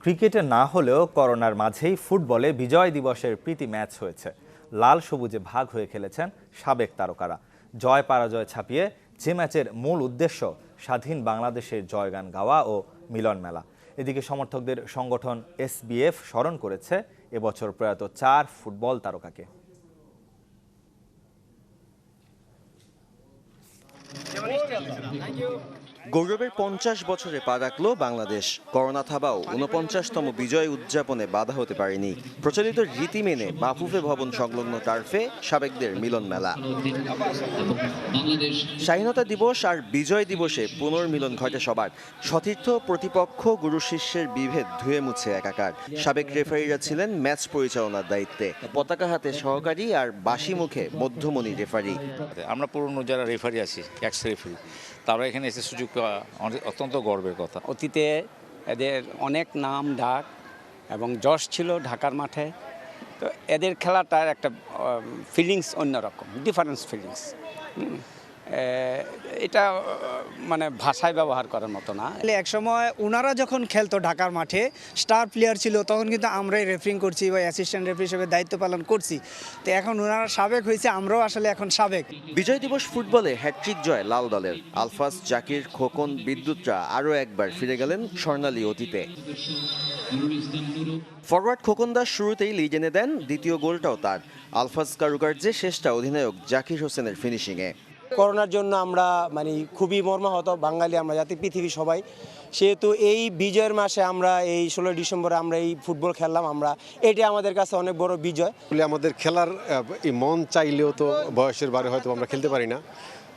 ক্রিকেটে না হলেও করোনার মাঝেই ফুটবলে বিজয় দিবসের প্রীতি ম্যাচ হয়েছে। লাল সবুজে ভাগ হয়ে খেলেছেন সাবেক তারকারা। জয় পরাজয় ছাপিয়ে যে ম্যাচের মূল উদ্দেশ্য স্বাধীন বাংলাদেশের জয়গান গাওয়া ও মিলন মেলা। এদিকে সমর্থকদের সংগঠন এসবিএফ স্মরণ করেছে এবছর প্রয়াত 4 ফুটবল তারকাকে। গৌরবের 50 বছরে পা রাখল বাংলাদেশ। করোনা থাবাও 49তম বিজয় উদযাপনে বাধা হতে পারেনি। প্রচলিত রীতি মেনে বাফুফে ভবন সংলগ্ন টার্ফে সাবেকদের মিলন মেলা। স্বাধীনতা দিবস আর বিজয় দিবসে পুনর্মিলন ঘটে সবার। সতীর্থ প্রতিপক্ষ গুরু শিষ্যের বিভেদ ধুয়ে মুছে একাকার। সাবেক রেফারিরা ছিলেন ম্যাচ পরিচালনার দায়িত্বে। পতাকা হাতে সহকারী আর বাঁশি মুখে মধ্যমণি রেফারি। আমরা পুরনো যারা রেফারি আছি, এক্স রেফারি, তারা এখানে এসে সুযোগ পাওয়া অত্যন্ত গর্বের কথা। অতীতে এদের অনেক নাম ডাক এবং যশ ছিল ঢাকার মাঠে। তো এদের খেলাটার একটা ফিলিংস অন্যরকম, ডিফারেন্স ফিলিংস। এটা মানে ভাষায় ব্যবহার করার মতো না। এক সময় ওনারা যখন খেলতো ঢাকার মাঠে, স্টার প্লেয়ার ছিল, তখন কিন্তু আমরাই রেফারিং করছি বা অ্যাসিস্ট্যান্ট রেফারি হিসেবে দায়িত্ব পালন করছি। তো এখন ওনারা সাবেক হয়েছে, আমরাও আসলে এখন সাবেক। বিজয় দিবস ফুটবলে হ্যাট্রিক জয় লাল দলের। আলফাজ, জাকির, খোকন, বিদ্যুৎরা আরও একবার ফিরে গেলেন স্বর্ণালী অতীতে। ফরওয়ার্ড খোকন দাস শুরুতেই লিড এনে দেন, দ্বিতীয় গোলটাও তার। আলফাজ কারুকার্যে শেষটা অধিনায়ক জাকির হোসেনের ফিনিশিংয়ে। করোনার জন্য আমরা খুবই মর্মাহত বাঙালি, আমরা জাতি, পৃথিবী সবাই। সেহেতু এই বিজয়ের মাসে আমরা এই 16 ডিসেম্বরে আমরা এই ফুটবল খেললাম। এটা আমাদের কাছে অনেক বড় বিজয়। আমাদের খেলার মন চাইলেও তো বয়সের বারে হয়তো আমরা খেলতে পারি না।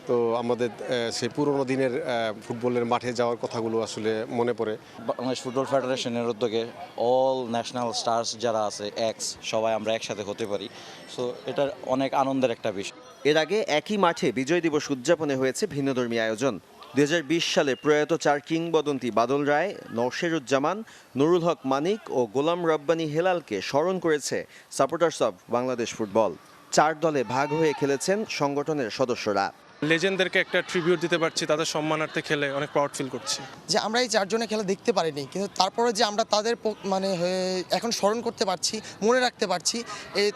তো আমাদের সেই পুরোনো দিনের ফুটবলের মাঠে যাওয়ার কথাগুলো আসলে মনে পড়ে। বাংলাদেশ ফুটবল ফেডারেশনের উদ্যোগে অল ন্যাশনাল স্টার্স যারা আছে সবাই আমরা একসাথে হতে পারি। সো এটা অনেক আনন্দের একটা বিষয়। এর আগে একই মাঠে বিজয় দিবস উদযাপনে হয়েছে ভিন্নধর্মী আয়োজন। 2020 সালে প্রয়াত 4 কিংবদন্তি বাদল রায়, নওশেরুজ্জামান, নুরুল হক মানিক ও গোলাম রব্বানী হেলালকে স্মরণ করেছে সাপোর্টার্স অব বাংলাদেশ ফুটবল। 4 দলে ভাগ হয়ে খেলেছেন সংগঠনের সদস্যরা। লেজেন্ডদেরকে একটা ট্রিবিউট দিতে পারছি, তাদের সম্মানার্থে খেলে অনেক প্রাউড ফিল করছি। যে আমরা এই 4 জনের খেলা দেখতে পারিনি, কিন্তু তারপরে যে আমরা তাদের এখন স্মরণ করতে পারছি, মনে রাখতে পারছি,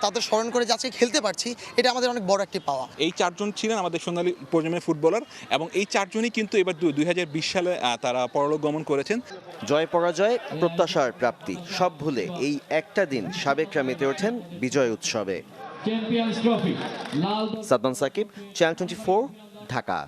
তাদের স্মরণ করে যাচ্ছে খেলতে পারছি, এটা আমাদের অনেক বড় একটি পাওয়া। এই 4 জন ছিলেন আমাদের সোনালী প্রজন্মের ফুটবলার এবং এই 4 জনই কিন্তু এবার 2020 সালে তারা পরলোক গমন করেছেন। জয় পরাজয়, প্রত্যাশার প্রাপ্তি সব ভুলে এই একটা দিন সাবেকরা মেতে ওঠেন বিজয় উৎসবে। সাদমান সাকিব, চ্যানেল 24, ঢাকা।